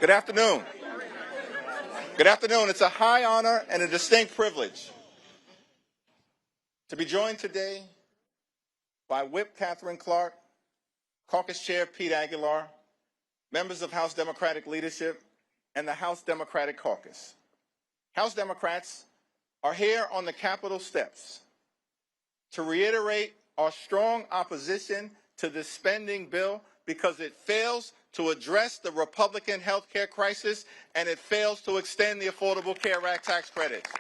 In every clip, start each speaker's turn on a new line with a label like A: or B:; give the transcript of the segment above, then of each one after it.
A: Good afternoon. Good afternoon. It's a high honor and a distinct privilege to be joined today by Whip Catherine Clark, Caucus Chair Pete Aguilar, members of House Democratic leadership, and the House Democratic Caucus. House Democrats are here on the Capitol steps to reiterate our strong opposition to this spending bill because it fails to address the Republican health care crisis and it fails to extend the Affordable Care Act tax credits.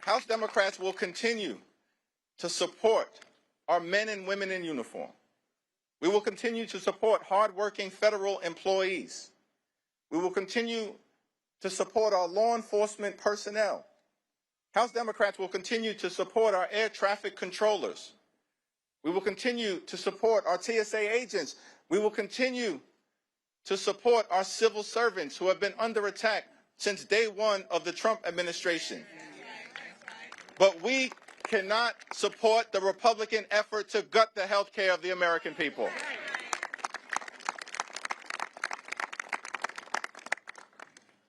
A: House Democrats will continue to support our men and women in uniform. We will continue to support hardworking federal employees. We will continue to support our law enforcement personnel. House Democrats will continue to support our air traffic controllers. We will continue to support our TSA agents. We will continue to support our civil servants who have been under attack since day one of the Trump administration. But we cannot support the Republican effort to gut the health care of the American people.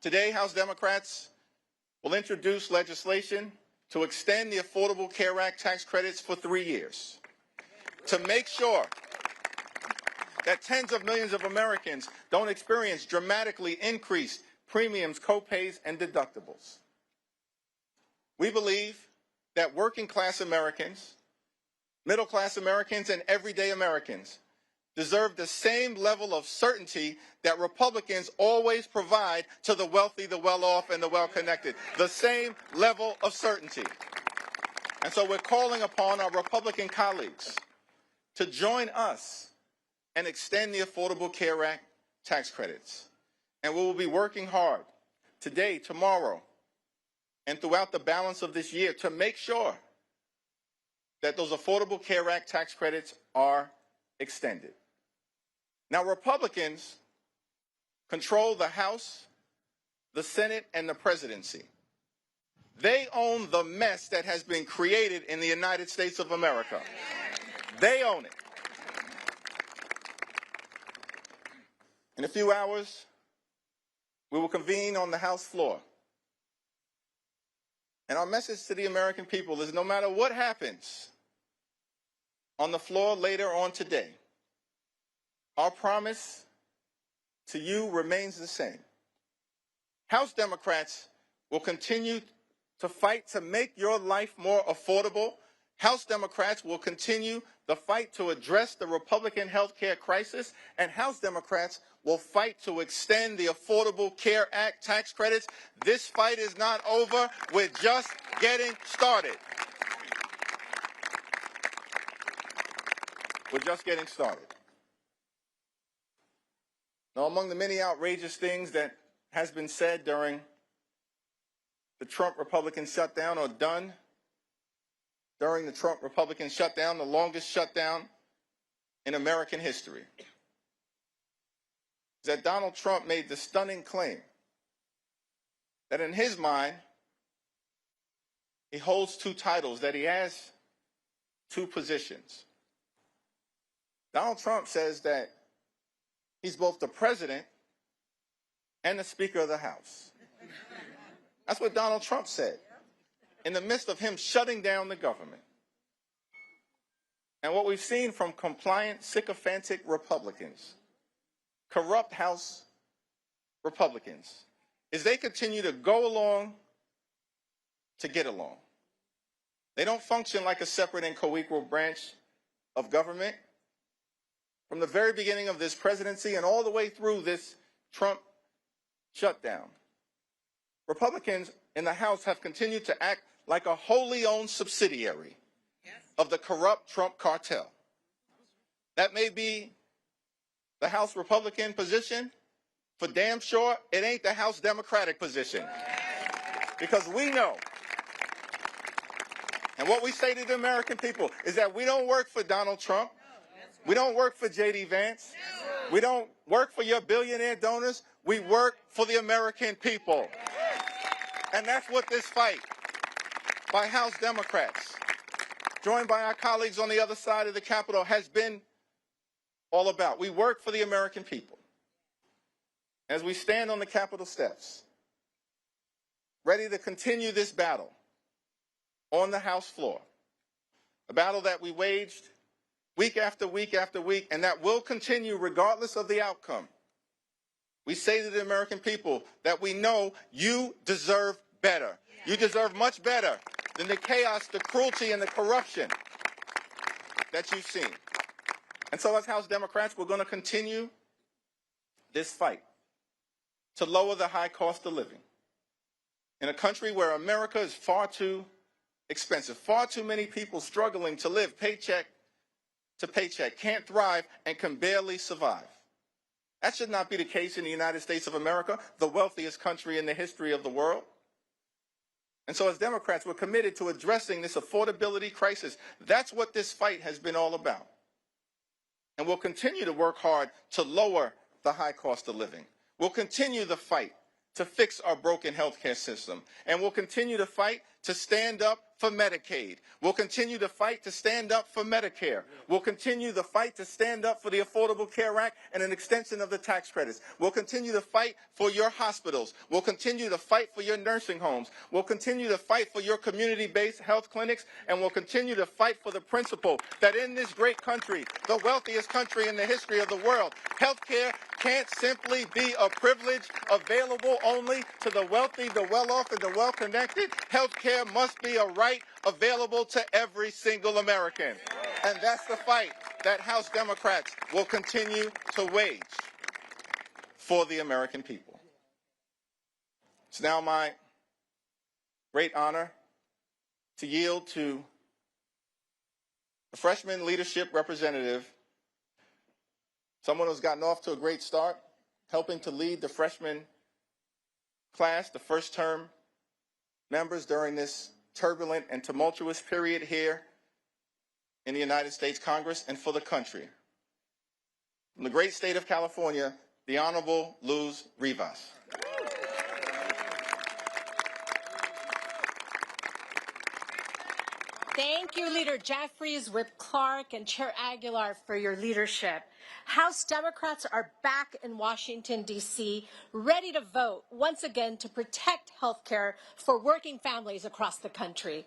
A: Today, House Democrats will introduce legislation to extend the Affordable Care Act tax credits for 3 years, to make sure that tens of millions of Americans don't experience dramatically increased premiums, co-pays, and deductibles. We believe that working-class Americans, middle-class Americans, and everyday Americans deserve the same level of certainty that Republicans always provide to the wealthy, the well-off, and the well-connected. The same level of certainty. And so we're calling upon our Republican colleagues to join us and extend the Affordable Care Act tax credits. And we will be working hard today, tomorrow, and throughout the balance of this year to make sure that those Affordable Care Act tax credits are extended. Now, Republicans control the House, the Senate, and the presidency. They own the mess that has been created in the United States of America. They own it. In a few hours, we will convene on the House floor. And our message to the American people is no matter what happens on the floor later on today, our promise to you remains the same. House Democrats will continue to fight to make your life more affordable. House Democrats will continue the fight to address the Republican health care crisis, and House Democrats will fight to extend the Affordable Care Act tax credits. This fight is not over. We're just getting started. We're just getting started. Now, among the many outrageous things that has been said during the Trump Republican shutdown or done during the Trump Republican shutdown, the longest shutdown in American history, is that Donald Trump made the stunning claim that in his mind, he holds two titles, that he has two positions. Donald Trump says that he's both the president and the Speaker of the House. That's what Donald Trump said in the midst of him shutting down the government. And what we've seen from compliant, sycophantic Republicans, corrupt House Republicans, is they continue to go along to get along. They don't function like a separate and co-equal branch of government. From the very beginning of this presidency and all the way through this Trump shutdown, Republicans in the House have continued to act like a wholly owned subsidiary of the corrupt Trump cartel. That may be the House Republican position. For damn sure, it ain't the House Democratic position. Because we know, and what we say to the American people is that we don't work for Donald Trump. We don't work for J.D. Vance. We don't work for your billionaire donors. We work for the American people. And that's what this fight by House Democrats, joined by our colleagues on the other side of the Capitol, has been all about. We work for the American people. As we stand on the Capitol steps, ready to continue this battle on the House floor, a battle that we waged week after week after week, and that will continue regardless of the outcome. We say to the American people that we know you deserve better. You deserve much better than the chaos, the cruelty, and the corruption that you've seen. And so as House Democrats, we're going to continue this fight to lower the high cost of living in a country where America is far too expensive, far too many people struggling to live paycheck to paycheck, can't thrive, and can barely survive. That should not be the case in the United States of America, the wealthiest country in the history of the world. And so as Democrats, we're committed to addressing this affordability crisis. That's what this fight has been all about. And we'll continue to work hard to lower the high cost of living. We'll continue the fight to fix our broken healthcare system. And we'll continue to fight to stand up for Medicaid. We'll continue to fight to stand up for Medicare. We'll continue the fight to stand up for the Affordable Care Act and an extension of the tax credits. We'll continue to fight for your hospitals. We'll continue to fight for your nursing homes. We'll continue to fight for your community-based health clinics. And we'll continue to fight for the principle that in this great country, the wealthiest country in the history of the world, health care can't simply be a privilege available only to the wealthy, the well-off, and the well-connected. Health care must be a right available to every single American. And that's the fight that House Democrats will continue to wage for the American people. It's now my great honor to yield to a freshman leadership representative, someone who's gotten off to a great start, helping to lead the freshman class, the first term members during this turbulent and tumultuous period here in the United States Congress and for the country. From the great state of California, the Honorable Luz Rivas.
B: Thank you, Leader Jeffries, Whip Clark, and Chair Aguilar for your leadership. House Democrats are back in Washington, D.C., ready to vote once again to protect health care for working families across the country.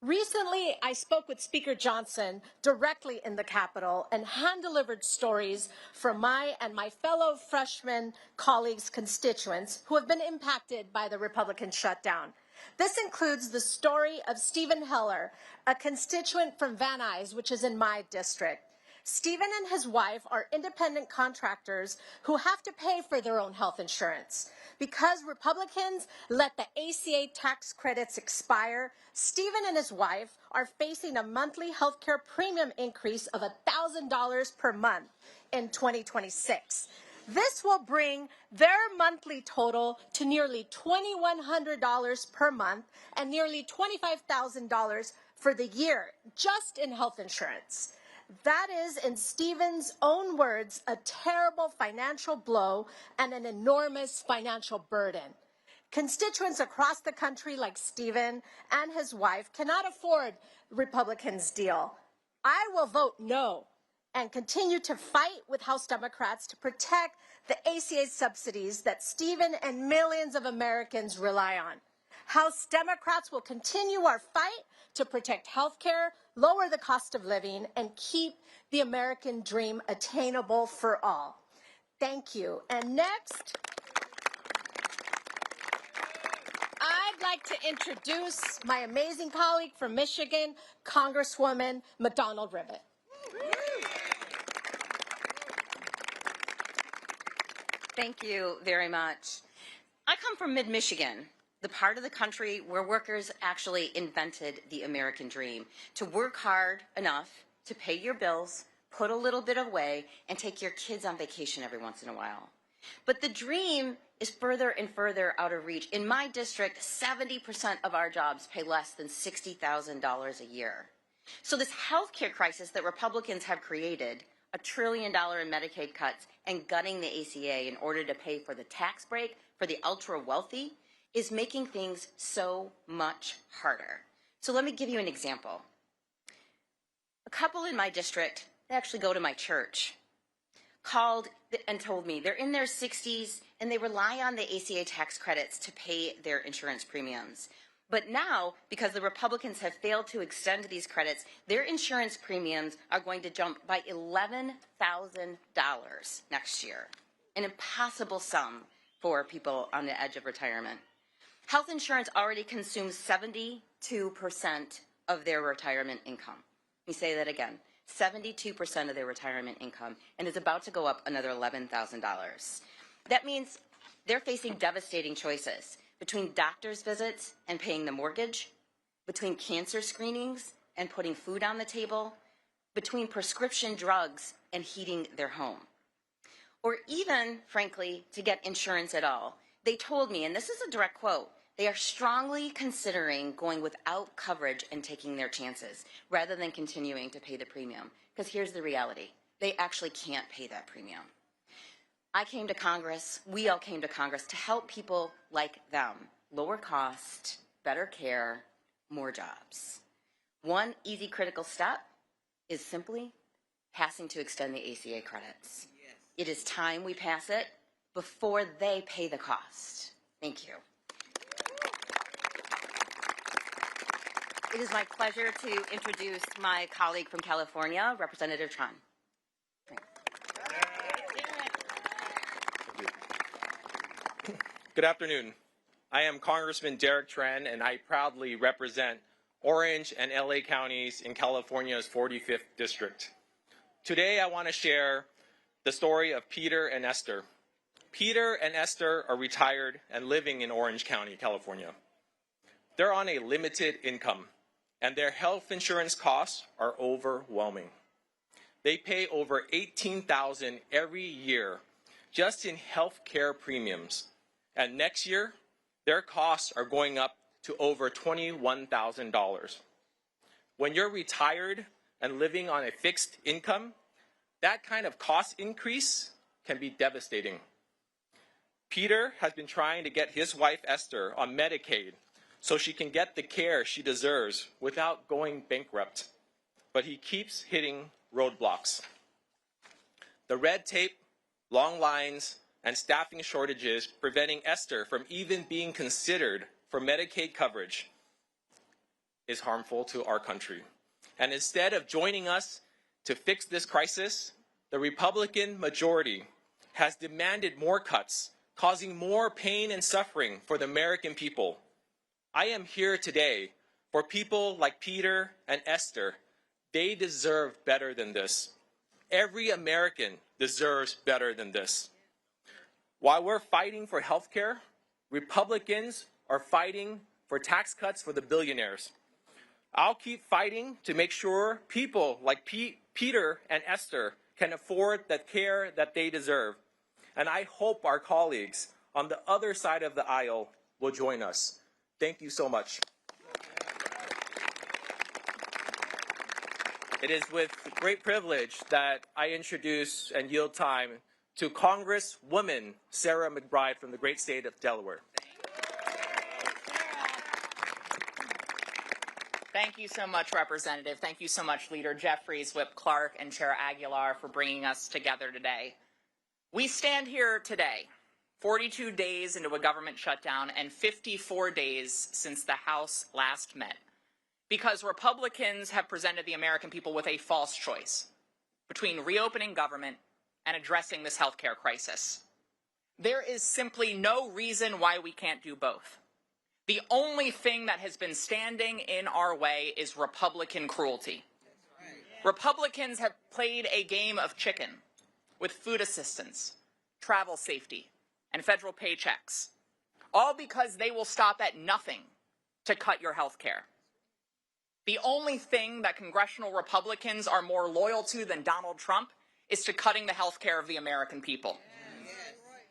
B: Recently, I spoke with Speaker Johnson directly in the Capitol and hand-delivered stories from my and my fellow freshman colleagues' constituents who have been impacted by the Republican shutdown. This includes the story of Stephen Heller, a constituent from Van Nuys, which is in my district. Stephen and his wife are independent contractors who have to pay for their own health insurance. Because Republicans let the ACA tax credits expire, Stephen and his wife are facing a monthly health care premium increase of $1,000 per month in 2026. This will bring their monthly total to nearly $2,100 per month and nearly $25,000 for the year, just in health insurance. That is, in Stephen's own words, a terrible financial blow and an enormous financial burden. Constituents across the country like Stephen and his wife cannot afford Republicans' deal. I will vote no and continue to fight with House Democrats to protect the ACA subsidies that Stephen and millions of Americans rely on. House Democrats will continue our fight to protect health care, lower the cost of living, and keep the American dream attainable for all. Thank you. And next, I'd like to introduce my amazing colleague from Michigan, Congresswoman McDonald-Rivet.
C: Thank you very much. I come from mid-Michigan, the part of the country where workers actually invented the American dream, to work hard enough to pay your bills, put a little bit away, and take your kids on vacation every once in a while. But the dream is further and further out of reach. In my district, 70% of our jobs pay less than $60,000 a year. So this health care crisis that Republicans have created, $1 trillion in Medicaid cuts and gutting the ACA in order to pay for the tax break for the ultra-wealthy, is making things so much harder. So let me give you an example. A couple in my district, they actually go to my church. called and told me they're in their 60s and they rely on the ACA tax credits to pay their insurance premiums. But now, because the Republicans have failed to extend these credits, their insurance premiums are going to jump by $11,000 next year. An impossible sum for people on the edge of retirement. Health insurance already consumes 72% of their retirement income. Let me say that again. 72% of their retirement income, and is about to go up another $11,000. That means they're facing devastating choices between doctor's visits and paying the mortgage, between cancer screenings and putting food on the table, between prescription drugs and heating their home. Or even, frankly, to get insurance at all. They told me, and this is a direct quote, they are strongly considering going without coverage and taking their chances rather than continuing to pay the premium. Because here's the reality. They actually can't pay that premium. I came to Congress, we all came to Congress to help people like them. Lower cost, better care, more jobs. One easy critical step is simply passing to extend the ACA credits. Yes. It is time we pass it before they pay the cost. Thank you. It is my pleasure to introduce my colleague from California, Representative Tran.
D: Good afternoon. I am Congressman Derek Tran, and I proudly represent Orange and LA counties in California's 45th district. Today, I want to share the story of Peter and Esther. Peter and Esther are retired and living in Orange County, California. They're on a limited income, and their health insurance costs are overwhelming. They pay over $18,000 every year just in health care premiums. And next year, their costs are going up to over $21,000. When you're retired and living on a fixed income, that kind of cost increase can be devastating. Peter has been trying to get his wife, Esther, on Medicaid so she can get the care she deserves without going bankrupt. But he keeps hitting roadblocks. The red tape, long lines, and staffing shortages preventing Esther from even being considered for Medicaid coverage is harmful to our country. And instead of joining us to fix this crisis, the Republican majority has demanded more cuts, causing more pain and suffering for the American people. I am here today for people like Peter and Esther. They deserve better than this. Every American deserves better than this. While we're fighting for health care, Republicans are fighting for tax cuts for the billionaires. I'll keep fighting to make sure people like Peter and Esther can afford the care that they deserve. And I hope our colleagues on the other side of the aisle will join us. Thank you so much. It is with great privilege that I introduce and yield time to Congresswoman Sarah McBride from the great state of Delaware.
E: Thank you so much, Representative. Thank you so much, Leader Jeffries, Whip Clark, and Chair Aguilar for bringing us together today. We stand here today, 42 days into a government shutdown and 54 days since the House last met, because Republicans have presented the American people with a false choice between reopening government and addressing this healthcare crisis. There is simply no reason why we can't do both. The only thing that has been standing in our way is Republican cruelty. Republicans have played a game of chicken with food assistance, travel safety, and federal paychecks, all because they will stop at nothing to cut your health care. The only thing that congressional Republicans are more loyal to than Donald Trump is to cutting the health care of the American people.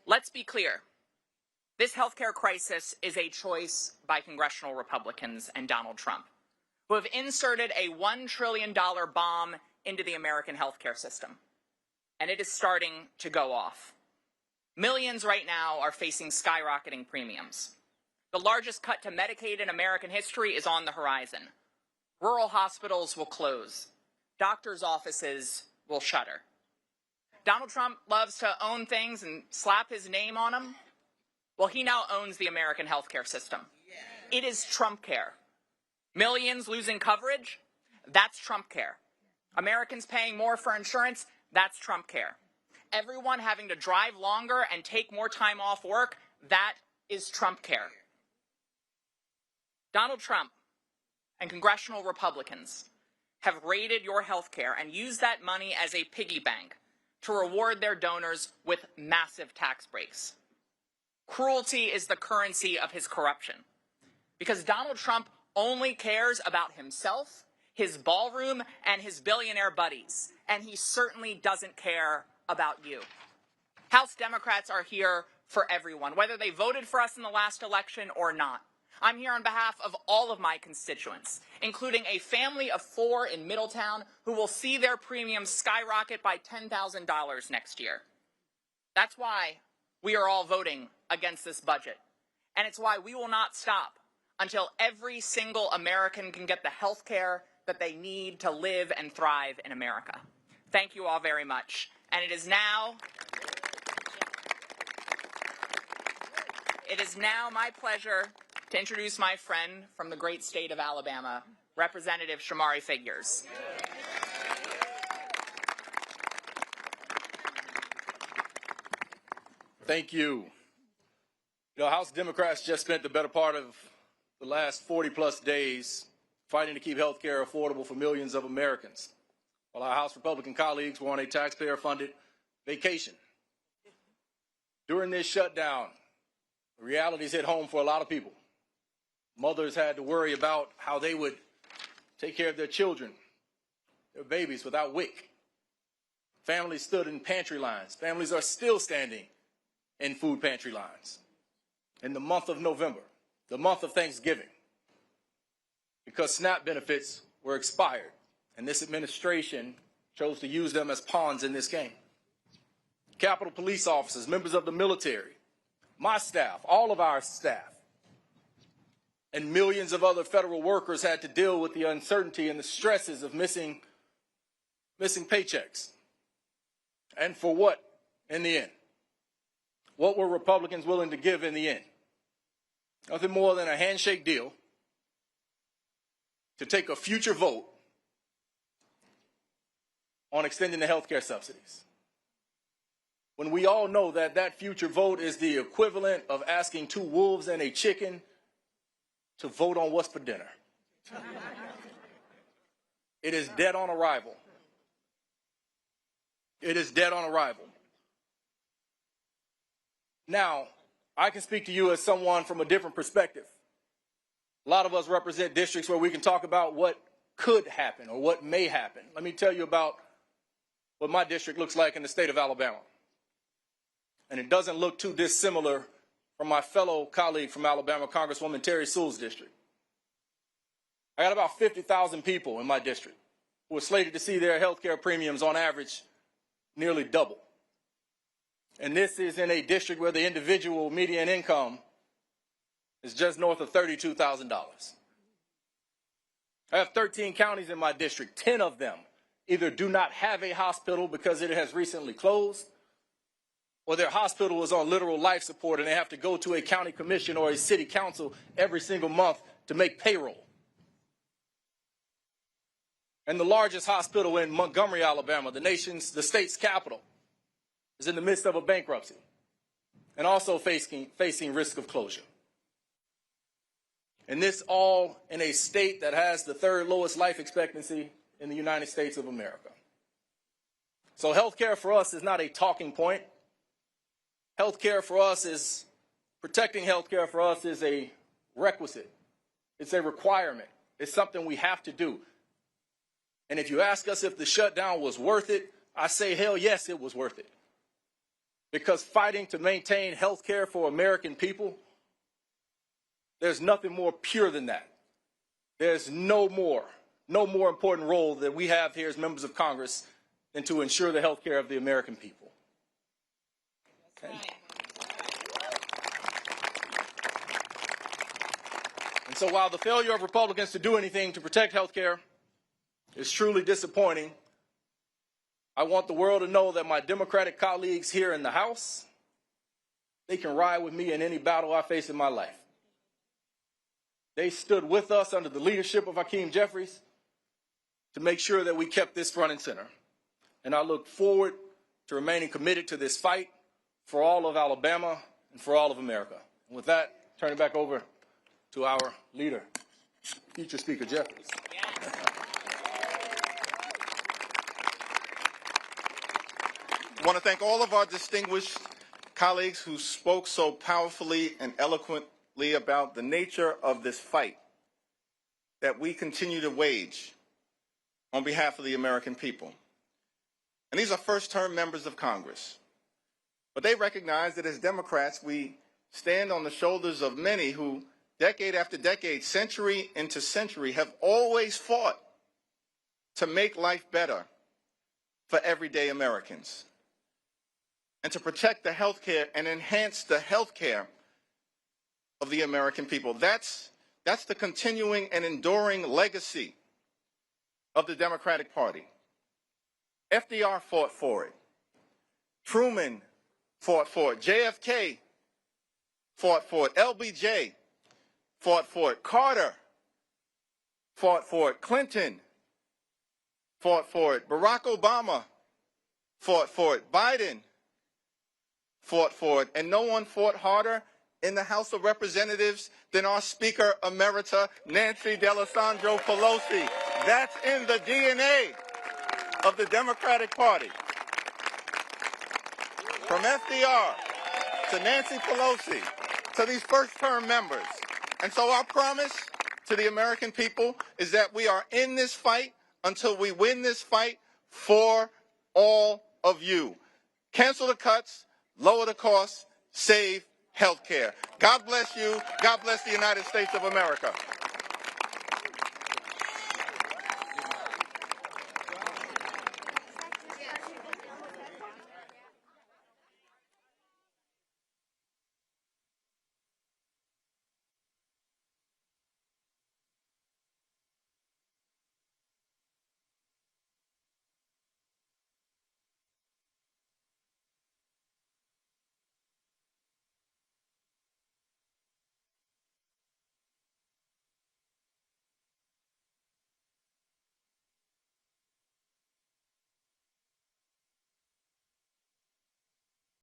E: Let's be clear. This health care crisis is a choice by congressional Republicans and Donald Trump, who have inserted a $1 trillion bomb into the American health care system. And it is starting to go off. Millions right now are facing skyrocketing premiums. The largest cut to Medicaid in American history is on the horizon. Rural hospitals will close. Doctors' offices will shutter. Donald Trump loves to own things and slap his name on them. Well, he now owns the American healthcare system. It is Trumpcare. Millions losing coverage, that's Trumpcare. Americans paying more for insurance, that's Trumpcare. Everyone having to drive longer and take more time off work, that is Trumpcare. Donald Trump and congressional Republicans have raided your health care and used that money as a piggy bank to reward their donors with massive tax breaks. Cruelty is the currency of his corruption, because Donald Trump only cares about himself, his ballroom, and his billionaire buddies, and he certainly doesn't care about you. House Democrats are here for everyone, whether they voted for us in the last election or not. I'm here on behalf of all of my constituents, including a family of 4 in Middletown who will see their premiums skyrocket by $10,000 next year. That's why we are all voting against this budget, and it's why we will not stop until every single American can get the health care that they need to live and thrive in America. Thank you all very much. And it is now my pleasure to introduce my friend from the great state of Alabama, Representative Shamari Figures.
F: Thank you. House Democrats just spent the better part of the last 40-plus days fighting to keep health care affordable for millions of Americans, while our House Republican colleagues were on a taxpayer-funded vacation. During this shutdown, the realities hit home for a lot of people. Mothers had to worry about how they would take care of their children, their babies, without WIC. Families stood in pantry lines. Families are still standing in food pantry lines. In the month of November, the month of Thanksgiving, because SNAP benefits were expired, and this administration chose to use them as pawns in this game. Capitol Police officers, members of the military, my staff, all of our staff, and millions of other federal workers had to deal with the uncertainty and the stresses of missing paychecks. And for what in the end? What were Republicans willing to give in the end? Nothing more than a handshake deal to take a future vote on extending the health care subsidies, when we all know that that future vote is the equivalent of asking 2 wolves and a chicken to vote on what's for dinner. It is dead on arrival. It is dead on arrival. Now, I can speak to you as someone from a different perspective. A lot of us represent districts where we can talk about what could happen or what may happen. Let me tell you about what my district looks like in the state of Alabama. And it doesn't look too dissimilar from my fellow colleague from Alabama, Congresswoman Terry Sewell's district. I got about 50,000 people in my district who are slated to see their health care premiums on average nearly double. And this is in a district where the individual median income is just north of $32,000. I have 13 counties in my district. 10 of them either do not have a hospital because it has recently closed, or their hospital is on literal life support and they have to go to a county commission or a city council every single month to make payroll. And the largest hospital in Montgomery, Alabama, the state's capital, is in the midst of a bankruptcy and also facing risk of closure. And this all in a state that has the 3rd lowest life expectancy in the United States of America. So healthcare for us is not a talking point. Healthcare for us is, protecting healthcare for us is a requisite. It's a requirement. It's something we have to do. And if you ask us if the shutdown was worth it, I say, hell yes, it was worth it. Because fighting to maintain health care for American people, there's nothing more pure than that. There's no more important role that we have here as members of Congress than to ensure the health care of the American people. Okay. And so while the failure of Republicans to do anything to protect health care is truly disappointing, I want the world to know that my Democratic colleagues here in the House, they can ride with me in any battle I face in my life. They stood with us under the leadership of Hakeem Jeffries to make sure that we kept this front and center. And I look forward to remaining committed to this fight for all of Alabama and for all of America. And with that, turn it back over to our leader, future Speaker Jeffries.
A: I want to thank all of our distinguished colleagues who spoke so powerfully and eloquently about the nature of this fight that we continue to wage on behalf of the American people. And these are first-term members of Congress. But they recognize that as Democrats, we stand on the shoulders of many who, decade after decade, century into century, have always fought to make life better for everyday Americans and to protect the health care and enhance the health care of the American people. That's the continuing and enduring legacy of the Democratic Party. FDR fought for it. Truman fought for it. JFK fought for it. LBJ fought for it. Carter fought for it. Clinton fought for it. Barack Obama fought for it. Biden fought for it. And no one fought harder in the House of Representatives than our Speaker Emerita, Nancy Pelosi. That's in the DNA of the Democratic Party. From FDR to Nancy Pelosi to these first-term members. And so our promise to the American people is that we are in this fight until we win this fight for all of you. Cancel the cuts, lower the costs, save health care. God bless you. God bless the United States of America.